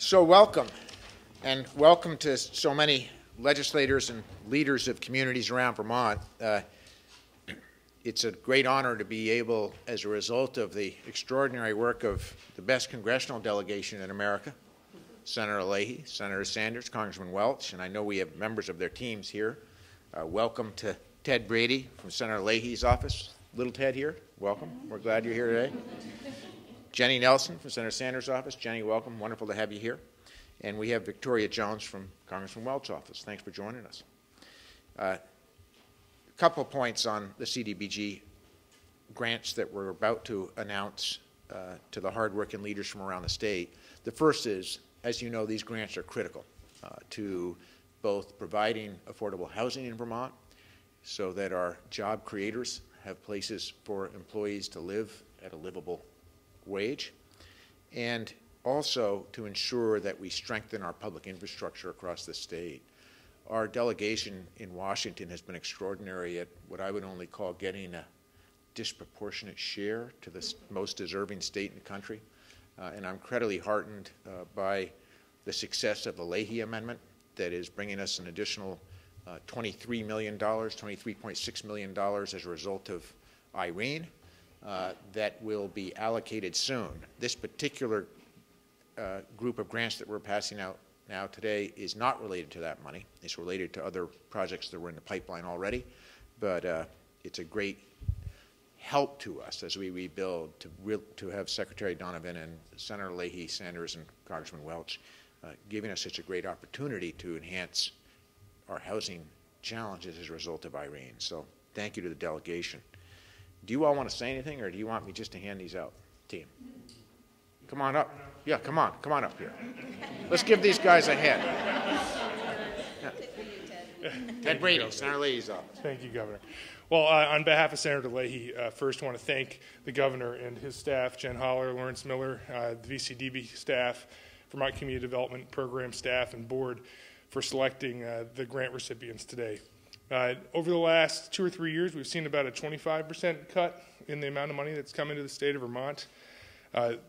So welcome, and welcome to so many legislators and leaders of communities around Vermont. It's a great honor to be able, as a result of the extraordinary work of the best congressional delegation in America, Senator Leahy, Senator Sanders, Congressman Welch, and I know we have members of their teams here. Welcome to Ted Brady from Senator Leahy's office. Little Ted here, welcome. We're glad you're here today. Jenny Nelson from Senator Sanders' office. Jenny, welcome. Wonderful to have you here. And we have Victoria Jones from Congressman Welch's office. Thanks for joining us. A couple of points on the CDBG grants that we're about to announce to the hardworking leaders from around the state. The first is, as you know, these grants are critical to both providing affordable housing in Vermont so that our job creators have places for employees to live at a livable wage, and also to ensure that we strengthen our public infrastructure across the state. Our delegation in Washington has been extraordinary at what I would only call getting a disproportionate share to the most deserving state in the country. And I'm incredibly heartened by the success of the Leahy Amendment that is bringing us an additional $23 million, $23.6 million as a result of Irene. That will be allocated soon. This particular group of grants that we're passing out now today is not related to that money. It's related to other projects that were in the pipeline already, but it's a great help to us as we rebuild to have Secretary Donovan and Senator Leahy, Sanders, and Congressman Welch giving us such a great opportunity to enhance our housing challenges as a result of Irene. So thank you to the delegation. Do you all want to say anything, or do you want me just to hand these out, team? Come on up. Yeah, come on up here. Let's give these guys a hand. Yeah. Ted Brady, Senator Leahy's office. Thank you, Governor. Well, on behalf of Senator Leahy, first I want to thank the Governor and his staff, Jen Holler, Lawrence Miller, the VCDB staff, Vermont Community Development Program staff, and board for selecting the grant recipients today. Over the last 2 or 3 years, we've seen about a 25% cut in the amount of money that's come into the state of Vermont.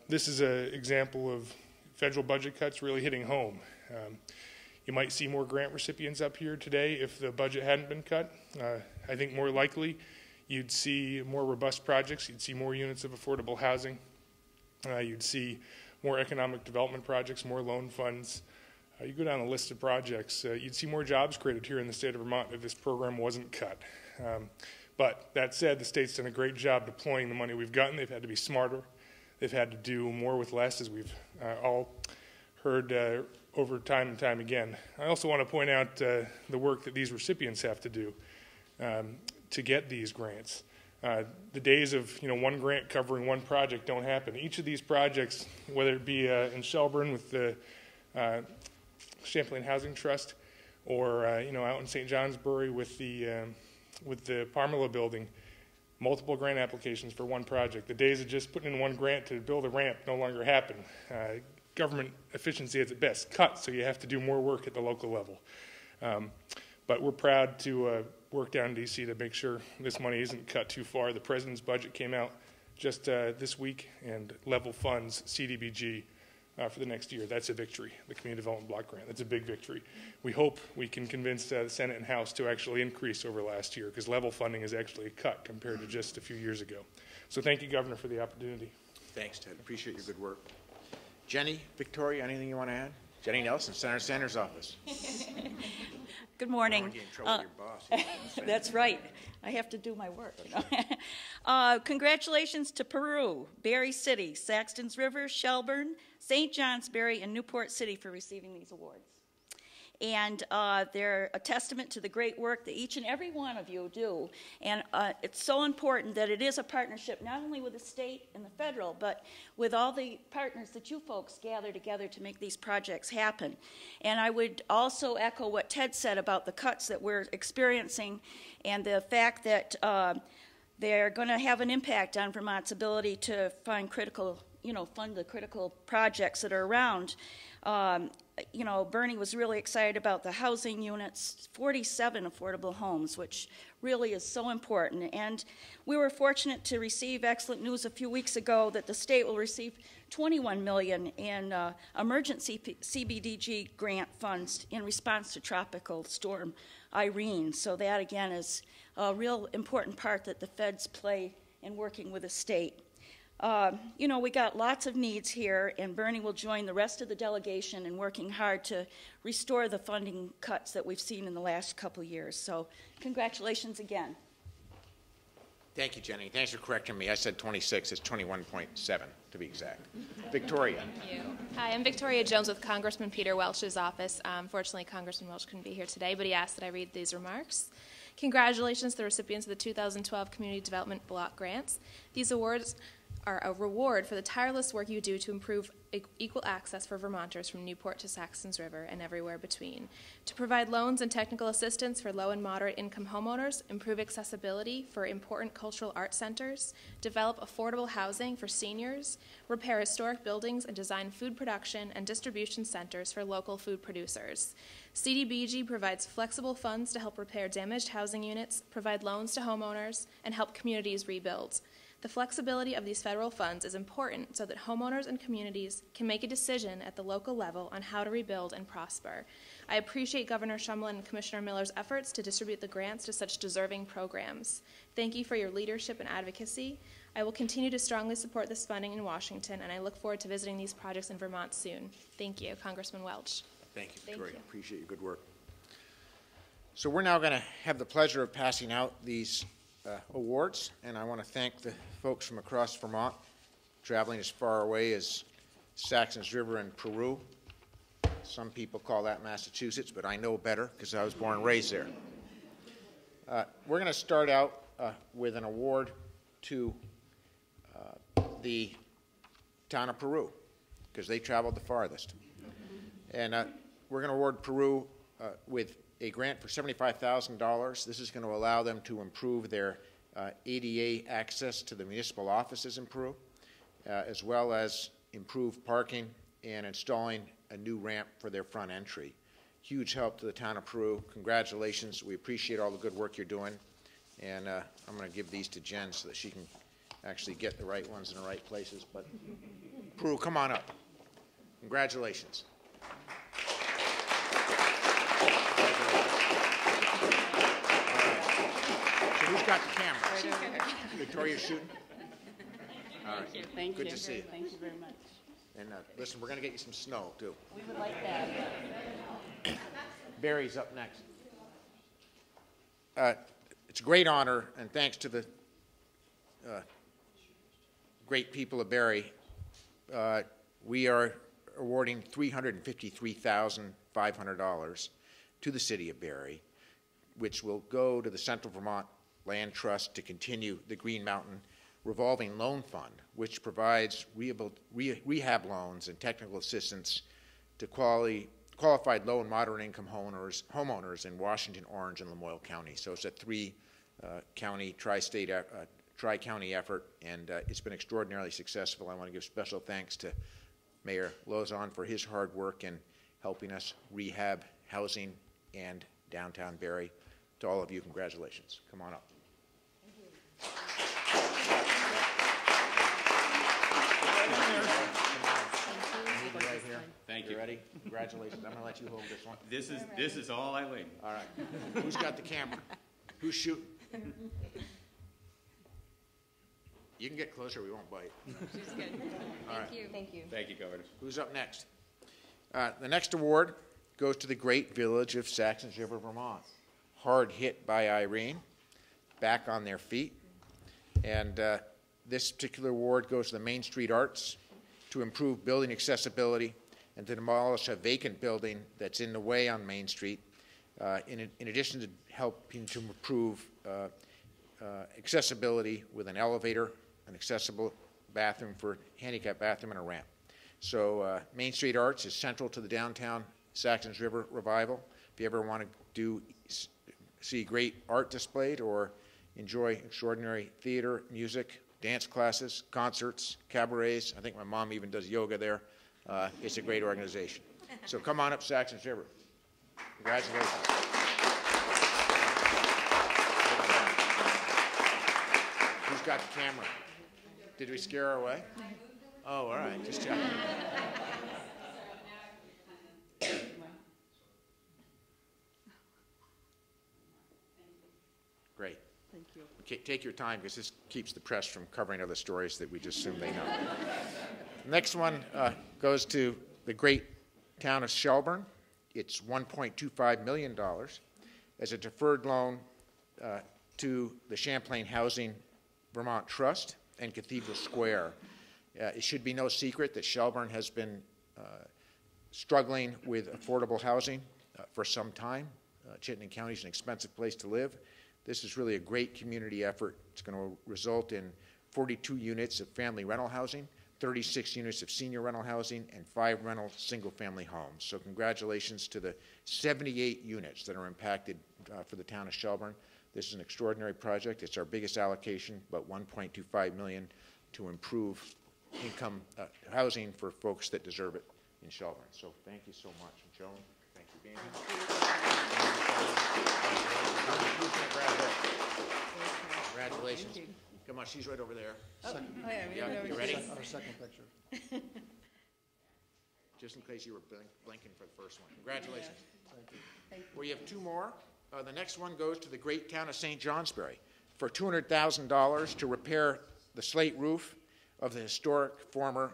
This is an example of federal budget cuts really hitting home. You might see more grant recipients up here today if the budget hadn't been cut. I think more likely you'd see more robust projects, you'd see more units of affordable housing, you'd see more economic development projects, more loan funds. You go down a list of projects, you'd see more jobs created here in the state of Vermont if this program wasn't cut. But that said, the state's done a great job deploying the money we've gotten. They've had to be smarter. They've had to do more with less, as we've all heard over time and time again. I also want to point out the work that these recipients have to do to get these grants. The days of one grant covering one project don't happen. Each of these projects, whether it be in Shelburne with the Champlain Housing Trust, or out in St. Johnsbury with the Parmela building, multiple grant applications for one project. The days of just putting in one grant to build a ramp no longer happen. Government efficiency at its best cut, so you have to do more work at the local level. But we're proud to work down in D.C. to make sure this money isn't cut too far. The President's budget came out just this week and level funds CDBG for the next year. That's a victory, the Community Development Block Grant. That's a big victory. We hope we can convince the Senate and House to actually increase over last year, because level funding is actually a cut compared to just a few years ago. So thank you, Governor, for the opportunity. Thanks, Ted. Appreciate your good work. Jenny, Victoria, anything you want to add? Jenny Nelson, Senator Sanders' office. Good morning. Get in trouble with your boss. That's right. I have to do my work. Congratulations to Peru, Berry City, Saxton's River, Shelburne, St. Johnsbury, and Newport City for receiving these awards. And they're a testament to the great work that each and every one of you do. And it's so important that it is a partnership not only with the state and the federal, but with all the partners that you folks gather together to make these projects happen. And I would also echo what Ted said about the cuts that we're experiencing and the fact that they're going to have an impact on Vermont's ability to fund the critical projects that are around. you know, Bernie was really excited about the housing units, 47 affordable homes, which really is so important. And we were fortunate to receive excellent news a few weeks ago that the state will receive $21 million in emergency CBDG grant funds in response to Tropical Storm Irene. So that, again, is a real important part that the feds play in working with the state. You know, we got lots of needs here, and Bernie will join the rest of the delegation in working hard to restore the funding cuts that we've seen in the last couple of years. So congratulations again. Thank you, Jenny. Thanks for correcting me. I said 26. It's 21.7 to be exact. Victoria. Thank you. Hi, I'm Victoria Jones with Congressman Peter Welch's office. Fortunately, Congressman Welch couldn't be here today, but he asked that I read these remarks. Congratulations to the recipients of the 2012 Community Development Block Grants. These awards are a reward for the tireless work you do to improve equal access for Vermonters from Newport to Saxons River and everywhere between, to provide loans and technical assistance for low and moderate income homeowners, improve accessibility for important cultural art centers, develop affordable housing for seniors, repair historic buildings, and design food production and distribution centers for local food producers. CDBG provides flexible funds to help repair damaged housing units, provide loans to homeowners, and help communities rebuild. The flexibility of these federal funds is important so that homeowners and communities can make a decision at the local level on how to rebuild and prosper. I appreciate Governor Shumlin and Commissioner Miller's efforts to distribute the grants to such deserving programs. Thank you for your leadership and advocacy. I will continue to strongly support this funding in Washington, and I look forward to visiting these projects in Vermont soon. Thank you, Congressman Welch. Thank you, Thank Victoria. you. Appreciate your good work. So we're now going to have the pleasure of passing out these awards, and I want to thank the folks from across Vermont, traveling as far away as Saxons River and Peru. Some people call that Massachusetts, but I know better because I was born and raised there. We're going to start out with an award to the town of Peru, because they traveled the farthest. And we're going to award Peru with a grant for $75,000. This is going to allow them to improve their ADA access to the municipal offices in Peru, as well as improve parking and installing a new ramp for their front entry. Huge help to the town of Peru. Congratulations. We appreciate all the good work you're doing. And I'm going to give these to Jen so that she can actually get the right ones in the right places. But Peru, come on up. Congratulations. So who's got the camera? Victoria's shooting? All right. Thank you. Good to see you. Thank you very much. And listen, we're going to get you some snow, too. We would like that. Barry's up next. It's a great honor, and thanks to the great people of Barry, we are awarding $353,500 to the city of Barry, which will go to the Central Vermont Land Trust to continue the Green Mountain Revolving Loan Fund, which provides rehab loans and technical assistance to qualified low and moderate income homeowners in Washington, Orange, and Lamoille County. So it's a three-county, tri-county effort, and it's been extraordinarily successful. I want to give special thanks to Mayor Lozon for his hard work in helping us rehab housing and downtown Barry. To all of you, congratulations. Come on up. Right here. Thank you. You ready? Congratulations. I'm going to let you hold this one. This is all I leave. All right. Who's got the camera? Who's shooting? You can get closer. We won't bite. She's good. All right. Thank you. Thank you. Thank you, Governor. Who's up next? The next award goes to the great village of Saxons River, Vermont. Hard hit by Irene, back on their feet. And this particular award goes to the Main Street Arts to improve building accessibility and to demolish a vacant building that's in the way on Main Street, in addition to helping to improve accessibility with an elevator, an accessible bathroom for handicap bathroom, and a ramp. So Main Street Arts is central to the downtown Saxons River revival. If you ever want to see great art displayed or enjoy extraordinary theater, music, dance classes, concerts, cabarets. I think my mom even does yoga there. It's a great organization. So come on up, Saxons River. Congratulations. Who's got the camera? Did we scare her away? Oh, all right. Just checking. Great. Thank you. Okay, take your time because this keeps the press from covering other stories that we just assume they know. Next one goes to the great town of Shelburne. It's $1.25 million as a deferred loan to the Champlain Housing Vermont Trust and Cathedral Square. It should be no secret that Shelburne has been struggling with affordable housing for some time. Chittenden County is an expensive place to live. This is really a great community effort. It's going to result in 42 units of family rental housing, 36 units of senior rental housing, and 5 rental single-family homes. So congratulations to the 78 units that are impacted for the town of Shelburne. This is an extraordinary project. It's our biggest allocation, about $1.25 million to improve income housing for folks that deserve it in Shelburne. So thank you so much. And Joan, thank you for being here. Congratulations. Come on, she's right over there. Yeah, you ready? Our second picture. Just in case you were blinking for the first one. Congratulations. Thank you. We have 2 more. The next one goes to the great town of St. Johnsbury for $200,000 to repair the slate roof of the historic former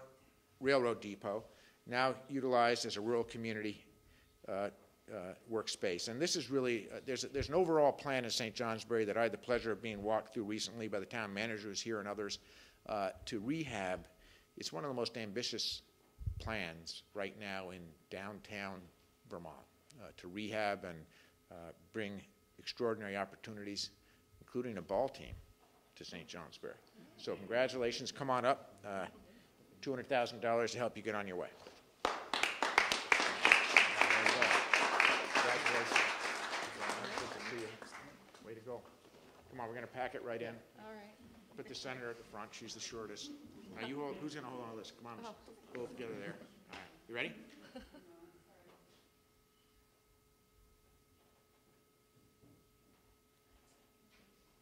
railroad depot, now utilized as a rural community workspace. And this is really, there's an overall plan in St. Johnsbury that I had the pleasure of being walked through recently by the town managers here and others to rehab. It's one of the most ambitious plans right now in downtown Vermont to rehab and bring extraordinary opportunities, including a ball team, to St. Johnsbury. So congratulations. Come on up. $200,000 to help you get on your way. Way to go. Come on, we're going to pack it right in. All right. Put the senator at the front. She's the shortest. Now you hold, who's going to hold on to this? Come on, both together there. All right. You ready?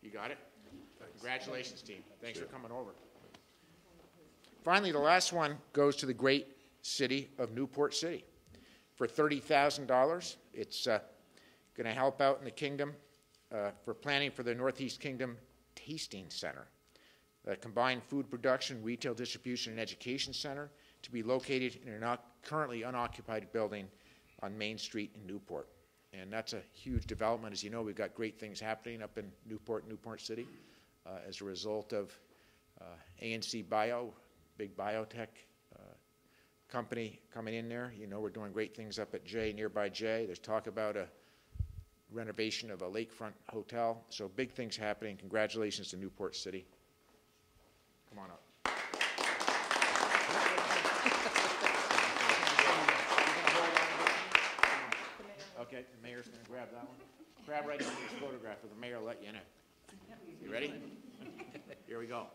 You got it? Congratulations, team. Thanks for coming over. Finally, the last one goes to the great city of Newport City for $30,000. It's going to help out in the kingdom for planning for the Northeast Kingdom Tasting Center, a combined food production, retail distribution, and education center to be located in a currently unoccupied building on Main Street in Newport. And that's a huge development. As you know, we've got great things happening up in Newport City as a result of ANC Bio, big biotech company coming in there. You know, we're doing great things up at nearby Jay. There's talk about a renovation of a lakefront hotel. So big things happening. Congratulations to Newport City. Come on up. Okay, the mayor's going to grab that one. Grab right into this photograph of the mayor. Let you in it. You ready? Here we go.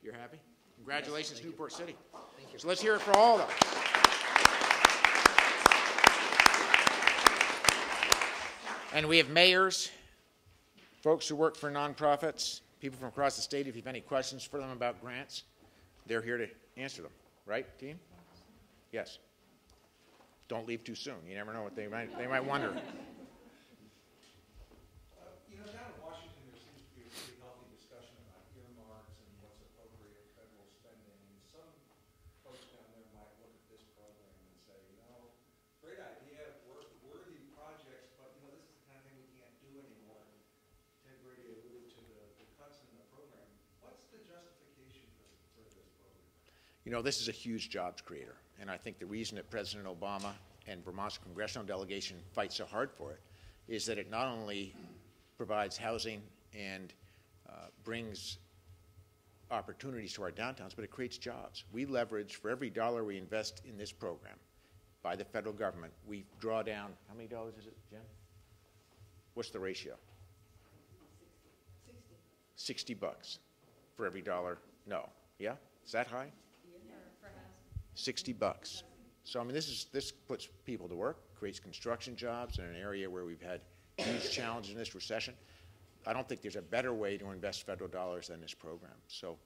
You're happy? Congratulations, Newport City. Thank you. So let's hear it for all of them. And we have mayors, folks who work for nonprofits, people from across the state. If you have any questions for them about grants, they're here to answer them. Right, team? Yes. Don't leave too soon. You never know what they might wonder. You know, down in Washington, there seems to be a pretty healthy discussion about earmarks and what's appropriate federal spending. And some folks down there might look at this program and say, you know, great idea, worthy projects, but you know, this is the kind of thing we can't do anymore. Ted Brady alluded to the cuts in the program. What's the justification for this program? You know, this is a huge jobs creator. And I think the reason that President Obama and Vermont's congressional delegation fight so hard for it is that it not only provides housing and brings opportunities to our downtowns, but it creates jobs. We leverage, for every dollar we invest in this program by the federal government, we draw down, how many dollars is it, Jen? What's the ratio? 60 bucks for every dollar No. Yeah? Is that high? $60. So, I mean, this puts people to work, creates construction jobs in an area where we've had huge challenges in this recession. I don't think there's a better way to invest federal dollars than this program. So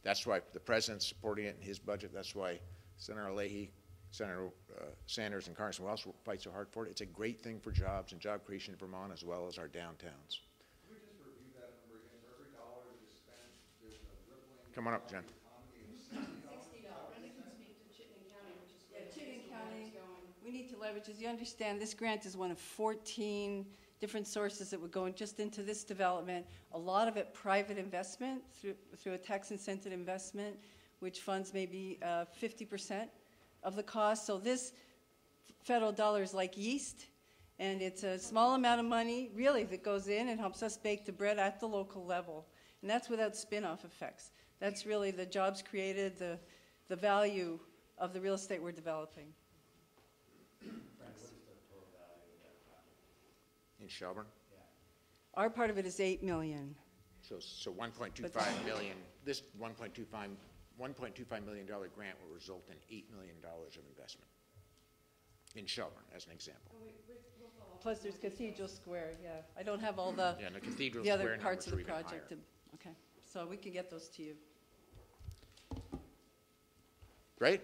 that's why the president's supporting it in his budget. That's why Senator Leahy, Senator Sanders, and Congressman Welch fight so hard for it. It's a great thing for jobs and job creation in Vermont as well as our downtowns. Can we just review that number again? For every dollar that is spent, there's a rippling. Come on up, Jen. Chittenden County, we need to leverage, as you understand, this grant is one of 14 different sources that would go just into this development. A lot of it private investment through a tax incentive investment, which funds maybe 50% of the cost. So this federal dollar is like yeast, and it's a small amount of money, really, that goes in and helps us bake the bread at the local level. And that's without spin-off effects. That's really the jobs created, the value of the real estate we're developing. In Shelburne? Our part of it is $8 million. So 1.25 million, this $1.25 million grant will result in $8 million of investment in Shelburne, as an example. Plus there's Cathedral Square, yeah. I don't have all the, Yeah, and the Cathedral the Square other parts of numbers the are even project. higher. Okay, so we can get those to you. Great.